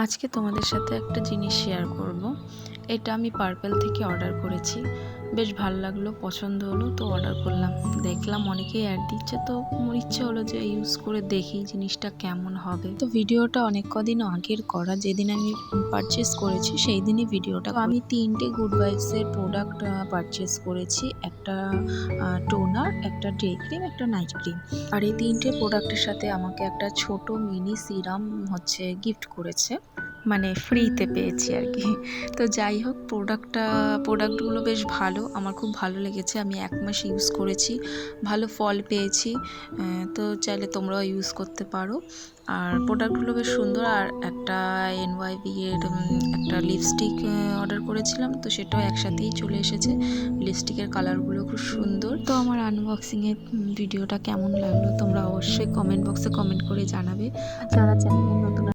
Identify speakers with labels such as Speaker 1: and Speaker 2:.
Speaker 1: আজকে তোমাদের সাথে একটা জিনিস শেয়ার করব। এটা আমি পার্পল থেকে অর্ডার করেছি, বেশ ভালো লাগলো, পছন্দ হলো, তো অর্ডার করলাম। দেখলাম অনেকেই অ্যাড দিচ্ছে, তো আমার ইচ্ছে হলো যে ইউজ করে দেখি জিনিসটা কেমন হবে। তো ভিডিওটা অনেক কদিন আগের করা, যেদিন আমি পারচেস করেছি সেই দিনই ভিডিওটা। আমি 3টে গুড ভাইবসের প্রোডাক্ট পারচেস করেছি, একটা টোনার, একটা ডে ক্রিম, একটা নাইট ক্রিম। আর এই 3টে প্রোডাক্টের সাথে আমাকে একটা ছোট মিনি সিরাম গিফট করেছে, মানে ফ্রিতে পেয়েছি আর কি। তো যাই হোক, প্রোডাক্টগুলো বেশ ভালো, আমার খুব ভালো লেগেছে। আমি 1 মাস ইউজ করেছি, ভালো ফল পেয়েছি। তো চাইলে তোমরাও ইউজ করতে পারো। আর প্রোডাক্টগুলো বেশ সুন্দর। আর একটা NYB এর একটা লিপস্টিক অর্ডার করেছিলাম, তো সেটাও একসাথেই চলে এসেছে। লিপস্টিকের কালারগুলো খুব সুন্দর। তো আমার আনবক্সিংয়ের ভিডিওটা কেমন লাগলো তোমরা অবশ্যই কমেন্ট বক্সে কমেন্ট করে জানাবে। যারা চ্যানেলে নতুন